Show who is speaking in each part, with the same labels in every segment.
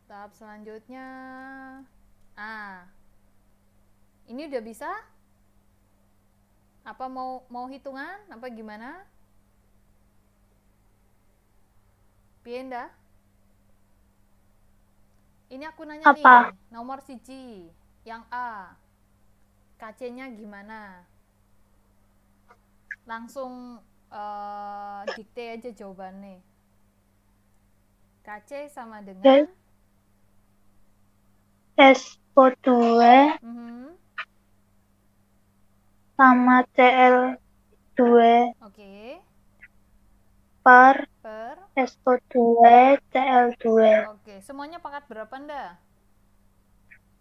Speaker 1: Tahap selanjutnya, ini udah bisa? Apa mau hitungan? Apa gimana? Pienda? Ini aku nanya
Speaker 2: Apa?
Speaker 1: nih, nomor siji, yang A, KC-nya gimana? Langsung dikte aja jawabannya. KC sama dengan
Speaker 2: SO2 sama Cl2
Speaker 1: Oke.
Speaker 2: per
Speaker 1: Per
Speaker 2: SO2 Cl2
Speaker 1: Oke, semuanya pangkat berapa ndak?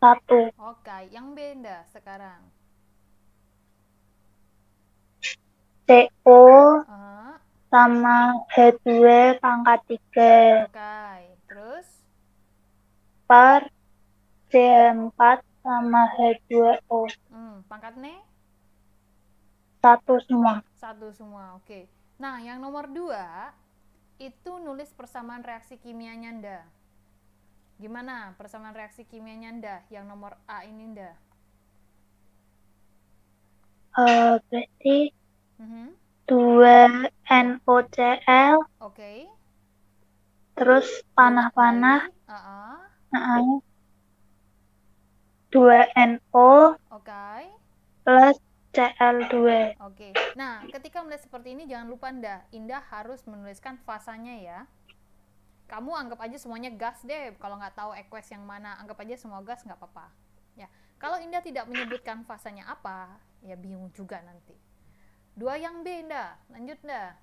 Speaker 2: 1.
Speaker 1: Oke, yang B ndak sekarang?
Speaker 2: CO
Speaker 1: Uh,
Speaker 2: sama H2 pangkat 3
Speaker 1: Oke, terus
Speaker 2: per C4 sama H2O
Speaker 1: pangkatnya
Speaker 2: 1 semua.
Speaker 1: 1 semua. Oke. Nah, yang nomor 2 itu nulis persamaan reaksi kimianya ndak? Gimana persamaan reaksi kimianya ndak? Yang nomor A ini ndak?
Speaker 2: Berarti
Speaker 1: Mhm.
Speaker 2: 2 NOCl
Speaker 1: Oke.
Speaker 2: terus panah-panah
Speaker 1: Bolak-balik.
Speaker 2: 2 NO
Speaker 1: Oke.
Speaker 2: plus Cl2.
Speaker 1: Oke. Nah, ketika melihat seperti ini jangan lupa Indah harus menuliskan fasanya ya. Kamu anggap aja semuanya gas deh. Kalau nggak tahu equation yang mana, anggap aja semua gas nggak apa-apa. Ya. Kalau Indah tidak menyebutkan fasanya apa, ya bingung juga nanti. 2 yang B Indah. Lanjut Indah.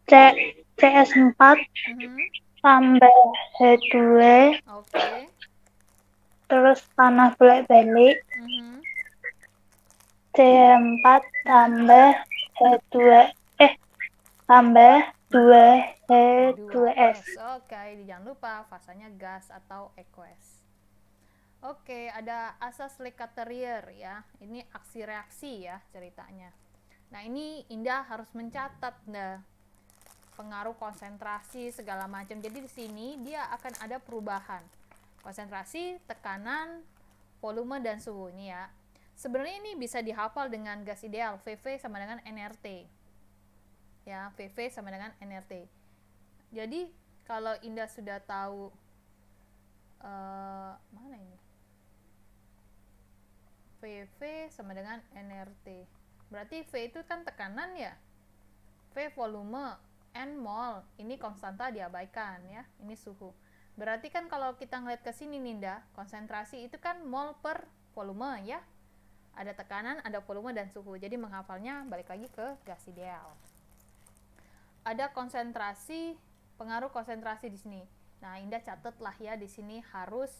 Speaker 2: CS4
Speaker 1: Mhm.
Speaker 2: tambah H2
Speaker 1: Oke.
Speaker 2: terus panah bolak-balik
Speaker 1: Mhm.
Speaker 2: C4 tambah H2 tambah 2 H2S.
Speaker 1: 2S. Oke, jangan lupa fasanya gas atau aqueous. Oke, ada asas Lacatelier ya. Ini aksi reaksi ya ceritanya. Nah, ini Indah harus mencatat pengaruh konsentrasi segala macam. Jadi di sini dia akan ada perubahan. Konsentrasi, tekanan, volume dan suhu ini ya. Sebenarnya ini bisa dihafal dengan gas ideal, VV sama dengan nRT. Ya, VV sama dengan nRT. Jadi kalau Indah sudah tahu mana ini? VV sama dengan nRT. Berarti V itu kan tekanan ya. V volume, N mol. Ini konstanta diabaikan ya. Ini suhu. Berarti kan kalau kita ngeliat ke sini Ninda, konsentrasi itu kan mol per volume ya. Ada tekanan, ada volume dan suhu. Jadi menghafalnya balik lagi ke gas ideal. Ada konsentrasi, pengaruh konsentrasi di sini. Nah, Indah catatlah ya di sini harus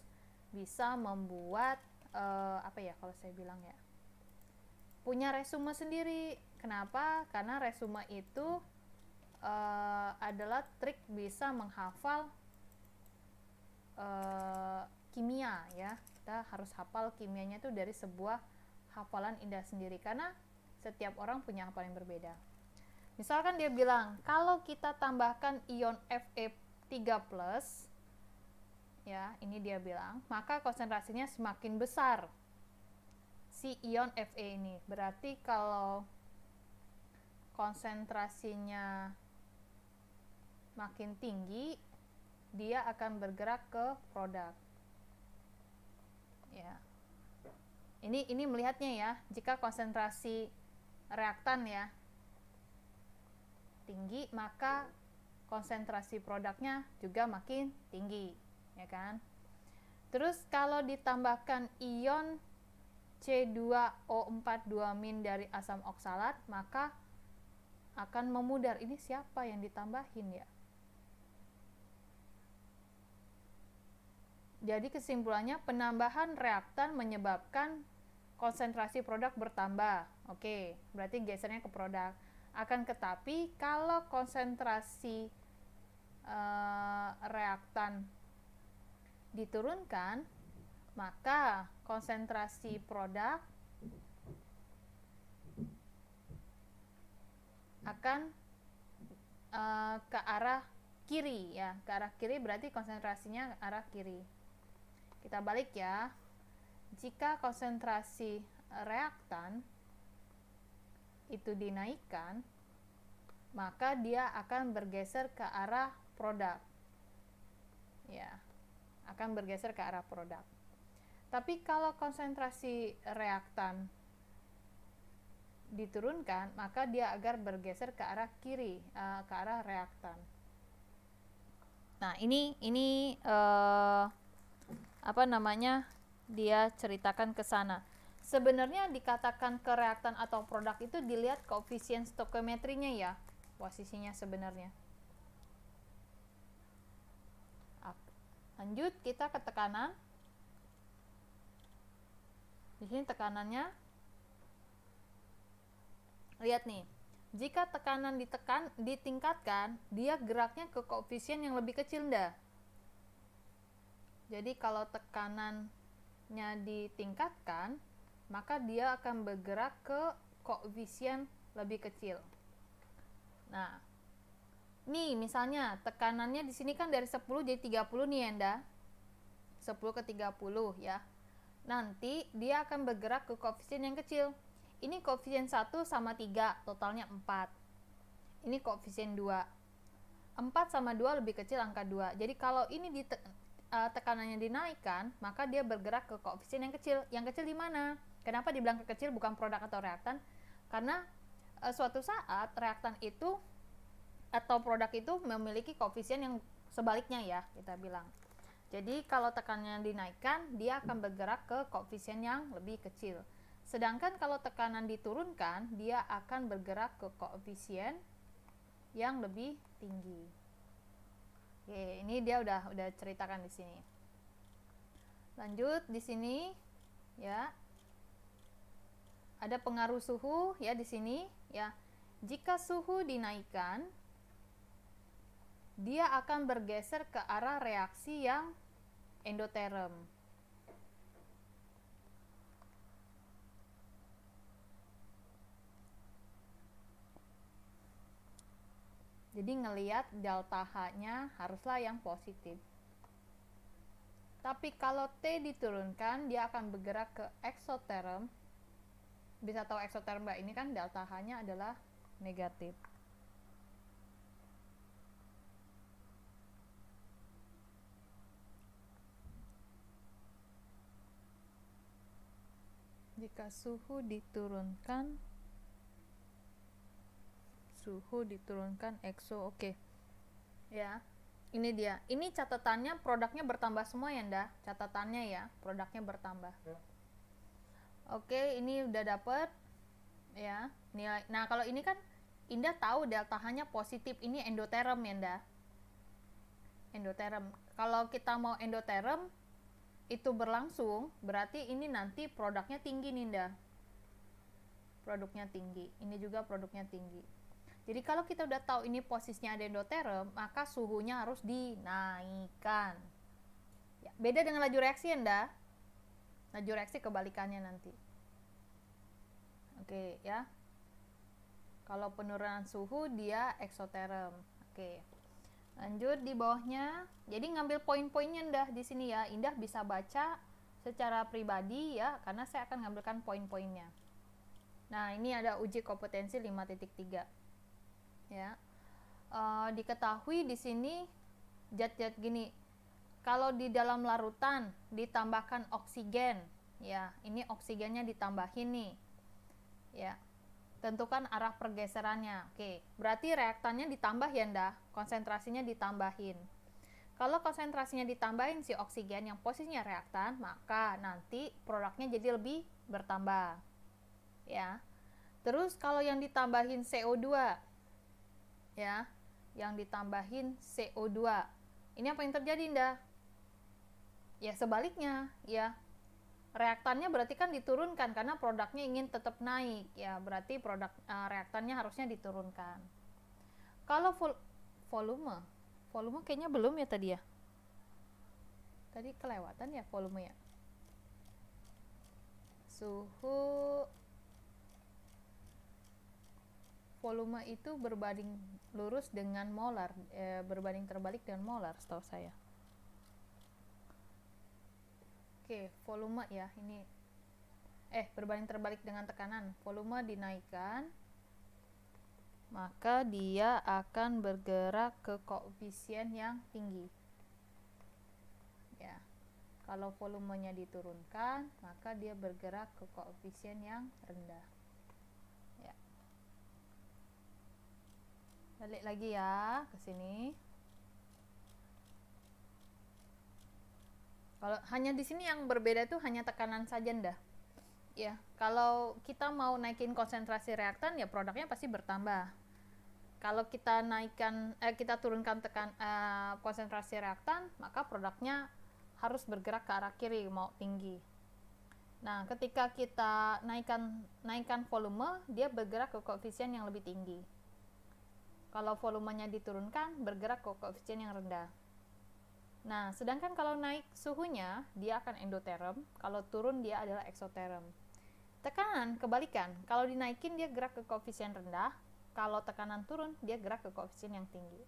Speaker 1: bisa membuat apa ya kalau saya bilang ya, punya resume sendiri. Kenapa? Karena resume itu adalah trik bisa menghafal kimia ya. Kita harus hafal kimianya itu dari sebuah hafalan Indah sendiri karena setiap orang punya hafalan yang berbeda. Misalkan dia bilang kalau kita tambahkan ion Fe3+, ya ini dia bilang, maka konsentrasinya semakin besar si ion Fe ini. Berarti kalau konsentrasinya makin tinggi, dia akan bergerak ke produk. Ya. Ini melihatnya ya, jika konsentrasi reaktan ya tinggi, maka konsentrasi produknya juga makin tinggi, ya kan? Terus kalau ditambahkan ion C2O42- dari asam oksalat, maka akan memudar. Ini siapa yang ditambahin ya? Jadi kesimpulannya penambahan reaktan menyebabkan konsentrasi produk bertambah. Oke, berarti gesernya ke produk. Akan tetapi kalau konsentrasi reaktan diturunkan, maka konsentrasi produk akan ke arah kiri ya, ke arah kiri berarti konsentrasinya ke arah kiri. Kita balik ya. Jika konsentrasi reaktan itu dinaikkan, maka dia akan bergeser ke arah produk. Ya, akan bergeser ke arah produk. Tapi kalau konsentrasi reaktan diturunkan, maka dia agar bergeser ke arah kiri, ke arah reaktan. Nah, ini apa namanya? Dia ceritakan ke sana. Sebenarnya dikatakan ke reaktan atau produk itu dilihat koefisien stoikiometrinya ya, posisinya sebenarnya. Lanjut kita ke tekanan. Di sini tekanannya, lihat nih, jika tekanan ditingkatkan, dia geraknya ke koefisien yang lebih kecil ndak? Jadi kalau tekanannya ditingkatkan, maka dia akan bergerak ke koefisien lebih kecil. Nah, nih misalnya tekanannya di sini kan dari 10 jadi 30 nih ya, ndak? 10 ke 30 ya. Nanti dia akan bergerak ke koefisien yang kecil. Ini koefisien 1 sama 3, totalnya 4. Ini koefisien 2. 4 sama 2 lebih kecil angka 2. Jadi kalau ini tekanannya dinaikkan, maka dia bergerak ke koefisien yang kecil. Yang kecil di mana? Kenapa dibilang kecil bukan produk atau reaktan? Karena suatu saat reaktan itu atau produk itu memiliki koefisien yang sebaliknya ya, kita bilang. Jadi kalau tekanannya dinaikkan, dia akan bergerak ke koefisien yang lebih kecil. Sedangkan kalau tekanan diturunkan, dia akan bergerak ke koefisien yang lebih tinggi. Oke, ini dia udah ceritakan di sini. Lanjut di sini ya. Ada pengaruh suhu ya di sini ya. Jika suhu dinaikkan, dia akan bergeser ke arah reaksi yang endoterm. Jadi ngelihat delta H-nya haruslah yang positif. Tapi kalau T diturunkan, dia akan bergerak ke exotherm. Bisa tahu exotherm Mbak, ini kan delta H-nya adalah negatif. Jika suhu diturunkan exo, oke. Ya. Ini dia. Ini catatannya produknya bertambah semua ya, Nda? Catatannya ya, produknya bertambah. Oke, ini udah dapet ya. Nilai. Nah, kalau ini kan Indah tahu delta H-nya positif. Ini endoterm ya, Nda? Endoterm. Kalau kita mau endoterm itu berlangsung, berarti ini nanti produknya tinggi nih, Nda. Produknya tinggi. Ini juga produknya tinggi. Jadi kalau kita udah tahu ini posisinya ada endoterm, maka suhunya harus dinaikkan. Ya, beda dengan laju reaksi ya, Nda. Laju reaksi kebalikannya nanti. Oke, ya. Kalau penurunan suhu dia exotherm. Oke. Lanjut di bawahnya. Jadi ngambil poin-poinnya, Nda, di sini ya. Indah bisa baca secara pribadi ya, karena saya akan ngambilkan poin-poinnya. Nah, ini ada uji kompetensi 5.3. Ya, diketahui di sini zat-zat gini, kalau di dalam larutan ditambahkan oksigen, ya ini oksigennya ditambahin nih, ya tentukan arah pergeserannya. Oke, berarti reaktannya ditambah ya, Nda, konsentrasinya ditambahin. Kalau konsentrasinya ditambahin si oksigen yang posisinya reaktan, maka nanti produknya jadi lebih bertambah, ya. Terus kalau yang ditambahin CO2, ya, yang ditambahin CO2, ini apa yang terjadi, Nda? Ya sebaliknya, ya reaktannya berarti kan diturunkan karena produknya ingin tetap naik, ya berarti produk reaktannya harusnya diturunkan. Kalau volume kayaknya belum ya tadi ya, tadi kelewatan ya volume ya. Suhu volume itu berbanding lurus dengan molar, berbanding terbalik dengan molar setahu saya. Oke, volume ya, ini berbanding terbalik dengan tekanan. Volume dinaikkan, maka dia akan bergerak ke koefisien yang tinggi. Ya. Kalau volumenya diturunkan, maka dia bergerak ke koefisien yang rendah. Ya. Balik lagi ya ke sini. Kalau hanya di sini yang berbeda itu hanya tekanan saja ndah. Ya, kalau kita mau naikin konsentrasi reaktan ya produknya pasti bertambah. Kalau kita kita turunkan konsentrasi reaktan, maka produknya harus bergerak ke arah kiri mau tinggi. Nah, ketika kita naikkan volume, dia bergerak ke koefisien yang lebih tinggi. Kalau volumenya diturunkan, bergerak ke koefisien yang rendah. Nah, sedangkan kalau naik suhunya, dia akan endoterm, kalau turun dia adalah eksoterm. Tekanan kebalikan, kalau dinaikin dia gerak ke koefisien rendah, kalau tekanan turun dia gerak ke koefisien yang tinggi.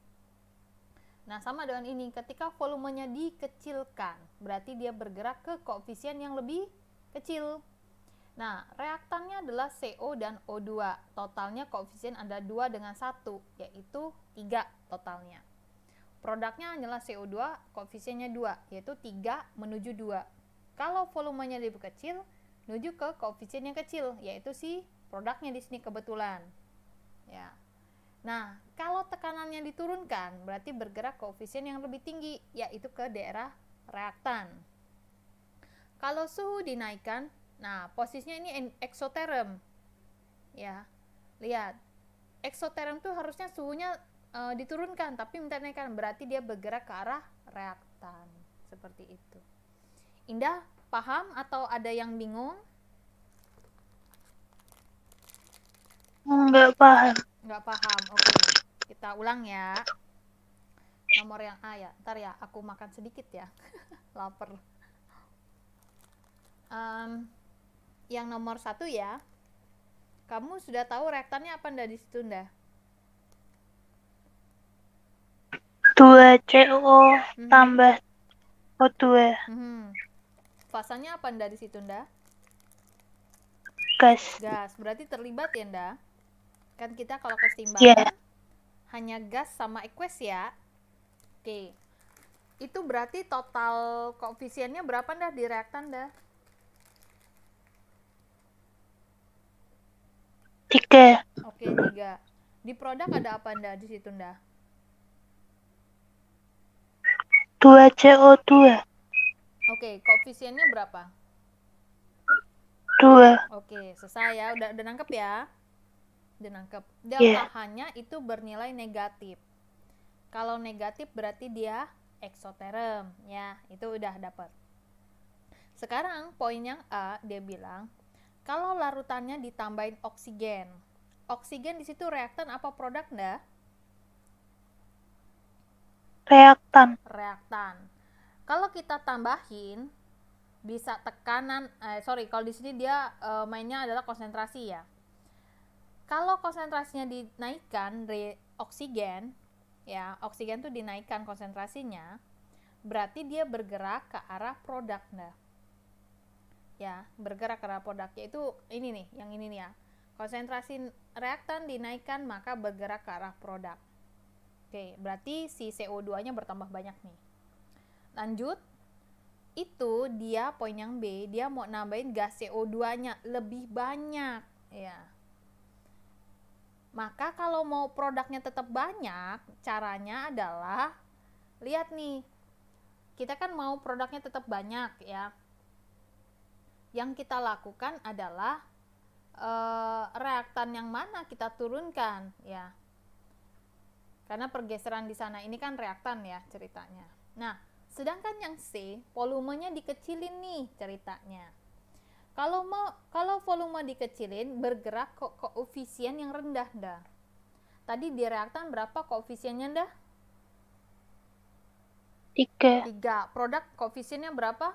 Speaker 1: Nah, sama dengan ini, ketika volumenya dikecilkan, berarti dia bergerak ke koefisien yang lebih kecil. Nah, reaktannya adalah CO dan O2, totalnya koefisien ada 2 dengan 1, yaitu 3 totalnya. Produknya adalah CO2, koefisiennya 2, yaitu 3 menuju 2. Kalau volumenya lebih kecil, menuju ke koefisien yang kecil, yaitu si produknya di sini kebetulan. Ya. Nah, kalau tekanannya diturunkan, berarti bergerak koefisien yang lebih tinggi, yaitu ke daerah reaktan. Kalau suhu dinaikkan, nah posisinya ini eksoterm. Ya, lihat, eksoterm tuh harusnya suhunya diturunkan, tapi minta naikkan, berarti dia bergerak ke arah reaktan. Seperti itu. Indah, paham atau ada yang bingung?
Speaker 2: Enggak paham.
Speaker 1: Nggak paham, oke. Kita ulang ya. Nomor yang A ya, ntar ya, aku makan sedikit ya. Lapar. Yang nomor 1 ya. Kamu sudah tahu reaktannya apa ndak di situ ndak?
Speaker 2: 2CO tambah O2.
Speaker 1: Fasanya apa ndak di situ ndak?
Speaker 2: Gas.
Speaker 1: Gas, berarti terlibat ya ndak? Kan kita kalau keseimbangan hanya gas sama aqueous ya. Oke. Itu berarti total koefisiennya berapa ndak di reaktan ndak?
Speaker 2: 3.
Speaker 1: Oke, 3. Di produk ada apa ndak di situ ndak?
Speaker 2: 2CO2.
Speaker 1: Oke, koefisiennya berapa?
Speaker 2: 2.
Speaker 1: Oke, selesai ya. Udah nangkep ya? Udah nangkep. Delta H-nya itu bernilai negatif. Kalau negatif berarti dia eksoterm ya. Itu udah dapat. Sekarang poin yang A, dia bilang kalau larutannya ditambahin oksigen. Oksigen di situ reaktan apa produk ndak?
Speaker 2: Reaktan.
Speaker 1: Reaktan. Kalau kita tambahin bisa tekanan kalau di sini dia mainnya adalah konsentrasi ya. Kalau konsentrasinya dinaikkan oksigen ya, oksigen tuh dinaikkan konsentrasinya, berarti dia bergerak ke arah produk nah. Ya, bergerak ke arah produk, yaitu ini nih, yang ini nih ya. Konsentrasi reaktan dinaikkan maka bergerak ke arah produk. Oke, berarti si CO2-nya bertambah banyak nih. Lanjut, itu dia poin yang B, dia mau nambahin gas CO2-nya lebih banyak ya. Maka kalau mau produknya tetap banyak, caranya adalah lihat nih. Kita kan mau produknya tetap banyak ya. Yang kita lakukan adalah reaktan yang mana kita turunkan ya. Karena pergeseran di sana ini kan reaktan ya ceritanya. Nah, sedangkan yang C, volumenya dikecilin nih ceritanya. Kalau volume dikecilin, bergerak ke koefisien yang rendah dah. Tadi di reaktan berapa koefisiennya dah?
Speaker 2: 3.
Speaker 1: Produk koefisiennya berapa?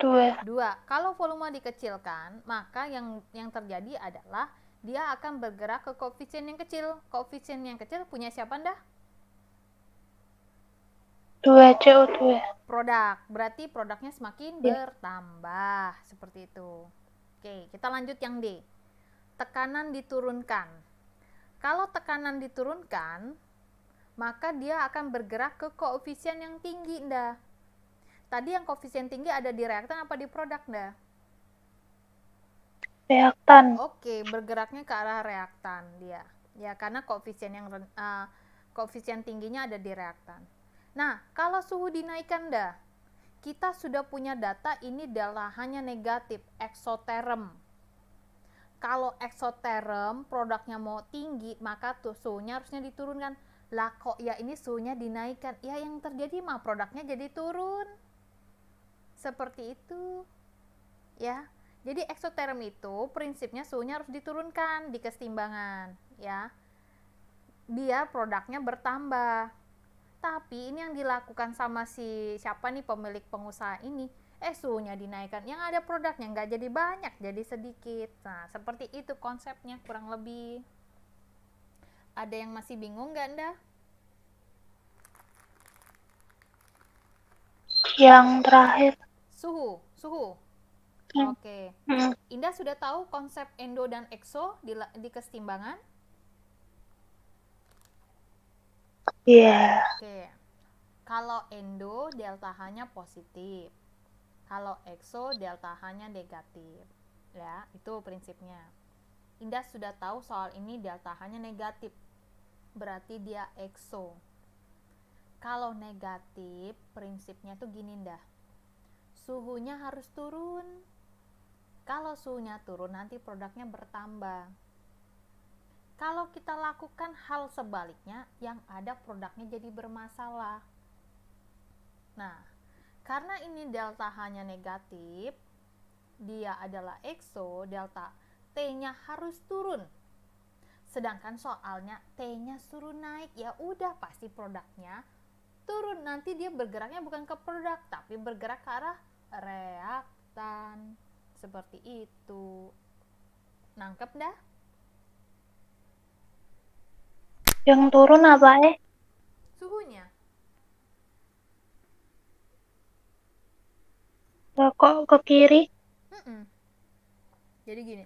Speaker 2: 2.
Speaker 1: Kalau volume dikecilkan, maka yang terjadi adalah dia akan bergerak ke koefisien yang kecil. Koefisien yang kecil punya siapa ndah?
Speaker 2: 2CO2.
Speaker 1: Produk. Berarti produknya semakin
Speaker 2: Ya.
Speaker 1: bertambah. Seperti itu. Oke, kita lanjut yang D. Tekanan diturunkan. Kalau tekanan diturunkan, maka dia akan bergerak ke koefisien yang tinggi, ndah. Tadi yang koefisien tinggi ada di reaktan apa di produk, ndah?
Speaker 2: Reaktan.
Speaker 1: Oke, bergeraknya ke arah reaktan dia. Ya, karena koefisien tingginya ada di reaktan. Nah, kalau suhu dinaikkan, dah. Kita sudah punya data ini delta H-nya negatif, eksoterm. Kalau eksoterm produknya mau tinggi, maka tuh suhunya harusnya diturunkan. Lah kok ya ini suhunya dinaikkan? Ya yang terjadi mah produknya jadi turun. Seperti itu. Ya. Jadi eksoterm itu prinsipnya suhunya harus diturunkan di kesetimbangan, ya. Biar produknya bertambah. Tapi ini yang dilakukan sama si siapa nih pemilik pengusaha ini, suhunya dinaikkan, yang ada produknya nggak jadi banyak, jadi sedikit. Nah, seperti itu konsepnya kurang lebih. Ada yang masih bingung nggak, ndah?
Speaker 2: Yang terakhir.
Speaker 1: Suhu.
Speaker 2: Hmm.
Speaker 1: Oke.
Speaker 2: Hmm.
Speaker 1: Indah sudah tahu konsep endo dan ekso di kesetimbangan?
Speaker 2: Iya.
Speaker 1: Oke. Kalau endo delta H-nya positif. Kalau ekso delta H-nya negatif. Ya, itu prinsipnya. Indah sudah tahu soal ini delta H-nya negatif. Berarti dia ekso. Kalau negatif, prinsipnya tuh gini, Indah. Suhunya harus turun. Kalau suhunya turun, nanti produknya bertambah. Kalau kita lakukan hal sebaliknya, yang ada produknya jadi bermasalah. Nah, karena ini delta H-nya negatif, dia adalah ekso, delta T-nya harus turun. Sedangkan soalnya T-nya suruh naik, ya udah pasti produknya turun. Nanti dia bergeraknya bukan ke produk, tapi bergerak ke arah reaktan. Seperti itu. Nangkep dah?
Speaker 2: Yang turun apa
Speaker 1: Suhunya.
Speaker 2: Kok ke kiri?
Speaker 1: Jadi gini.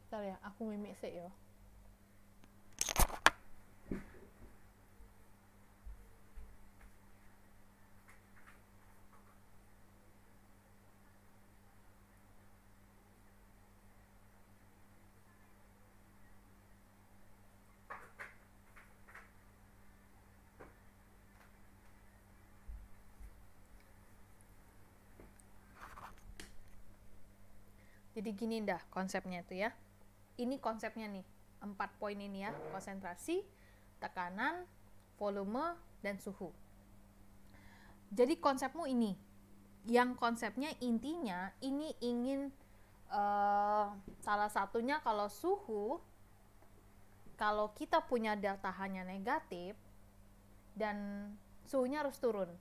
Speaker 1: Bentar ya, aku mimik sih ya. Jadi gini dah konsepnya tuh ya. Ini konsepnya nih, 4 poin ini ya, konsentrasi, tekanan, volume, dan suhu. Jadi konsepmu ini, yang konsepnya intinya ini ingin salah satunya kalau suhu, kalau kita punya delta H-nya negatif dan suhunya harus turun.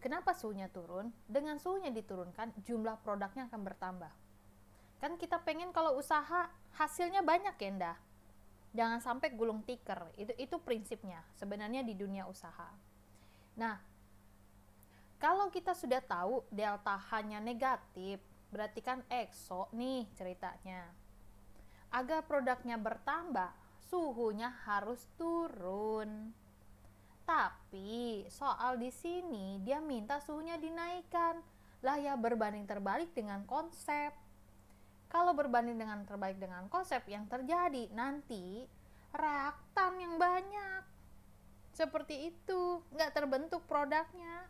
Speaker 1: Kenapa suhunya turun? Dengan suhunya diturunkan, jumlah produknya akan bertambah. Kan kita pengen kalau usaha hasilnya banyak ya, Ndah. Jangan sampai gulung tikar. Itu prinsipnya sebenarnya di dunia usaha. Nah, kalau kita sudah tahu delta H-nya negatif, berarti kan ekso nih ceritanya. Agar produknya bertambah, suhunya harus turun. Tapi soal di sini dia minta suhunya dinaikkan. Lah ya berbanding terbalik dengan konsep. Kalau berbanding dengan terbalik dengan konsep, yang terjadi nanti reaktan yang banyak. Seperti itu, nggak terbentuk produknya.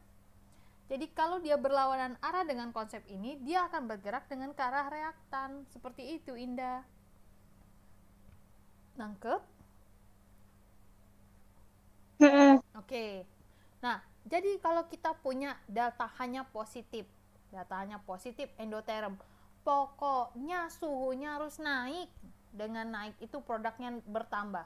Speaker 1: Jadi kalau dia berlawanan arah dengan konsep ini, dia akan bergerak dengan ke arah reaktan. Seperti itu, Indah. Nangkep? Oke. Nah, jadi kalau kita punya delta H-nya positif, endoterm, pokoknya suhunya harus naik. Dengan naik itu produknya bertambah.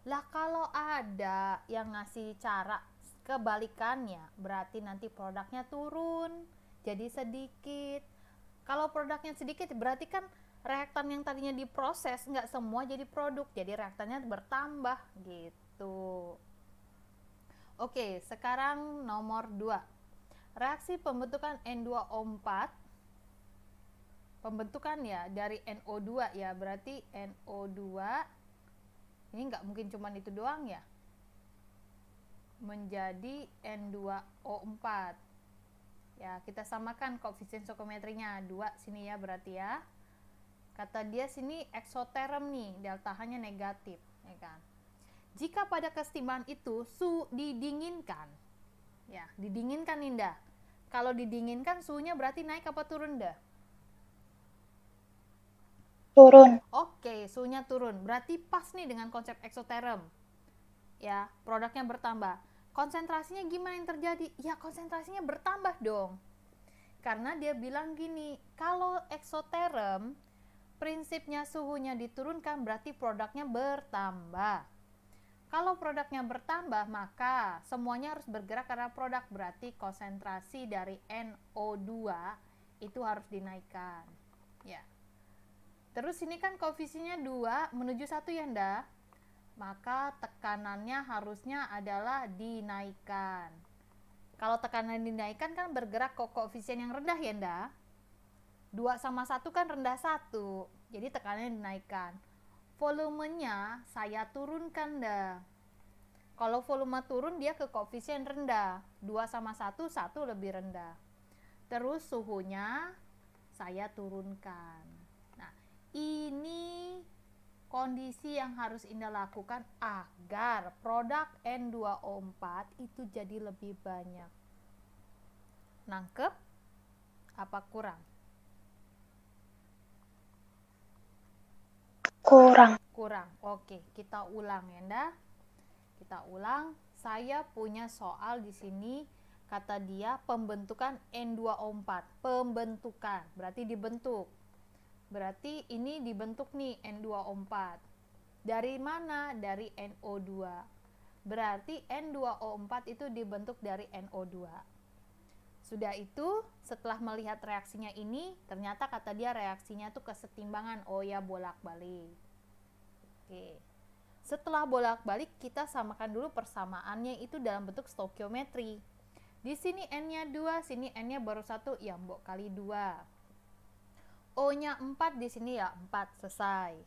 Speaker 1: Lah kalau ada yang ngasih cara kebalikannya, berarti nanti produknya turun, jadi sedikit. Kalau produknya sedikit, berarti kan reaktan yang tadinya diproses nggak semua jadi produk, jadi reaktannya bertambah gitu. Oke, sekarang nomor 2. Reaksi pembentukan N2O4, pembentukan ya dari NO2 ya, berarti NO2 ini nggak mungkin cuma itu doang ya, menjadi N2O4 ya. Kita samakan koefisien stoikiometrinya 2 sini ya, berarti ya kata dia sini eksoterm nih, delta H-nya negatif ya kan. Jika pada kesetimbangan itu suhu didinginkan ya, didinginkan Indah. Kalau didinginkan suhunya berarti naik apa turun dah?
Speaker 2: Turun.
Speaker 1: Oke, suhunya turun. Berarti pas nih dengan konsep eksoterm. Ya, produknya bertambah. Konsentrasinya gimana yang terjadi? Ya, konsentrasinya bertambah dong. Karena dia bilang gini, kalau eksoterm prinsipnya suhunya diturunkan berarti produknya bertambah. Kalau produknya bertambah, maka semuanya harus bergerak karena produk, berarti konsentrasi dari NO2 itu harus dinaikkan. Ya. Terus ini kan koefisiennya 2 menuju 1 ya, Nda. Maka tekanannya harusnya adalah dinaikkan. Kalau tekanan dinaikkan kan bergerak ke koefisien yang rendah ya, Nda. 2 sama 1 kan rendah 1. Jadi tekanannya dinaikkan. Volumenya saya turunkan dah. Kalau volume turun dia ke koefisien rendah. 2 sama 1, 1 lebih rendah. Terus suhunya saya turunkan. Nah, ini kondisi yang harus Indah lakukan agar produk N2O4 itu jadi lebih banyak. Nangkep? Apa kurang?
Speaker 2: Kurang.
Speaker 1: Oke, kita ulang ya, Nda. Kita ulang. Saya punya soal di sini, kata dia pembentukan N2O4. Pembentukan, berarti dibentuk. Berarti ini dibentuk nih N2O4. Dari mana? Dari NO2. Berarti N2O4 itu dibentuk dari NO2. Sudah itu, setelah melihat reaksinya ini, ternyata kata dia reaksinya tuh kesetimbangan. Oh ya, bolak-balik. Oke. Setelah bolak-balik, kita samakan dulu persamaannya itu dalam bentuk stoikiometri. Di sini N-nya 2, sini N-nya baru 1, ya mbok kali 2. O-nya 4, di sini ya 4, selesai.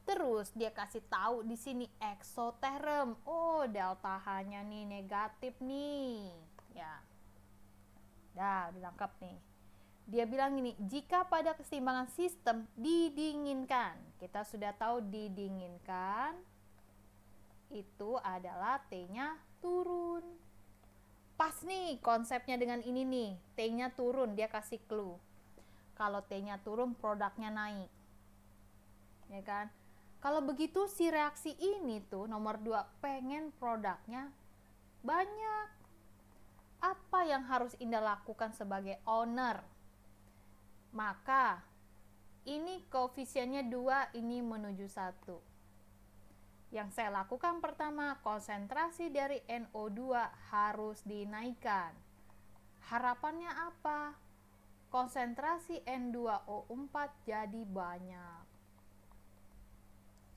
Speaker 1: Terus dia kasih tahu di sini eksoterm. Oh, delta H-nya nih negatif nih. Ya. Dah, dilengkap nih. Dia bilang gini, jika pada keseimbangan sistem didinginkan, kita sudah tahu didinginkan itu adalah T-nya turun. Pas nih konsepnya dengan ini nih, T-nya turun, dia kasih clue. Kalau T-nya turun, produknya naik. Ya kan? Kalau begitu si reaksi ini tuh nomor 2 pengen produknya banyak. Apa yang harus Indah lakukan sebagai owner? Maka ini koefisiennya 2, ini menuju 1. Yang saya lakukan pertama, konsentrasi dari NO2 harus dinaikkan. Harapannya apa? Konsentrasi N2O4 jadi banyak.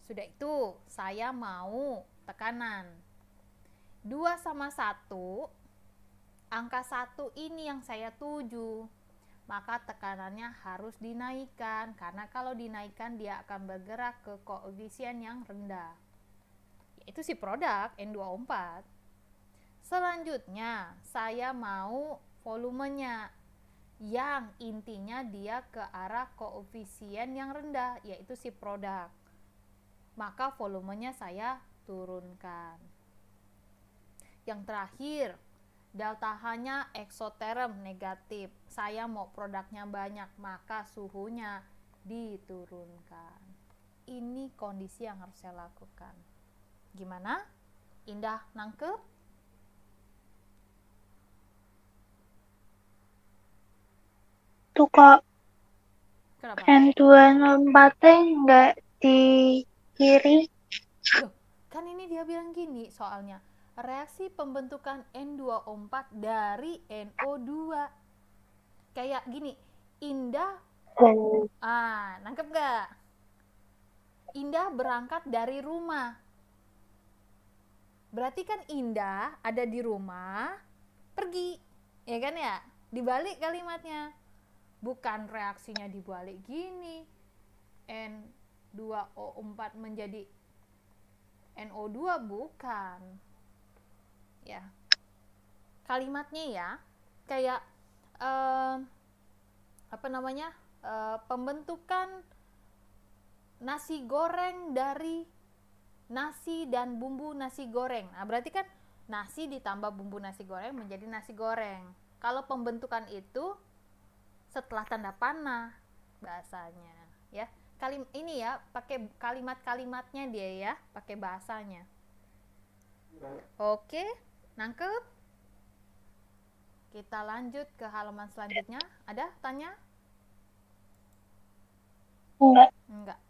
Speaker 1: Sudah itu, saya mau tekanan 2 sama 1, angka 1 ini yang saya tuju. Maka tekanannya harus dinaikkan, karena kalau dinaikkan dia akan bergerak ke koefisien yang rendah, yaitu si produk N2O4. Selanjutnya saya mau volumenya, yang intinya dia ke arah koefisien yang rendah, yaitu si produk. Maka volumenya saya turunkan. Yang terakhir, delta H-nya eksoterm negatif. Saya mau produknya banyak, maka suhunya diturunkan. Ini kondisi yang harus saya lakukan. Gimana? Indah nangkep?
Speaker 2: Tuh kok
Speaker 1: Kenapa?
Speaker 2: N204 nggak di kiri.
Speaker 1: Loh, kan ini dia bilang gini soalnya. Reaksi pembentukan N2O4 dari NO2. Kayak gini, Indah Nangkep gak? Indah berangkat dari rumah. Berarti kan Indah ada di rumah, pergi. Ya kan ya? Dibalik kalimatnya. Bukan reaksinya dibalik gini. N2O4 menjadi NO2, bukan. Ya. Kalimatnya ya, kayak pembentukan nasi goreng dari nasi dan bumbu nasi goreng. Nah, berarti kan nasi ditambah bumbu nasi goreng menjadi nasi goreng. Kalau pembentukan itu setelah tanda panah bahasanya, ya. Ini ya, pakai kalimat-kalimatnya dia ya, pakai bahasanya. Oke, nangkep? Kita lanjut ke halaman selanjutnya. Ada tanya?
Speaker 2: Enggak.
Speaker 1: Enggak.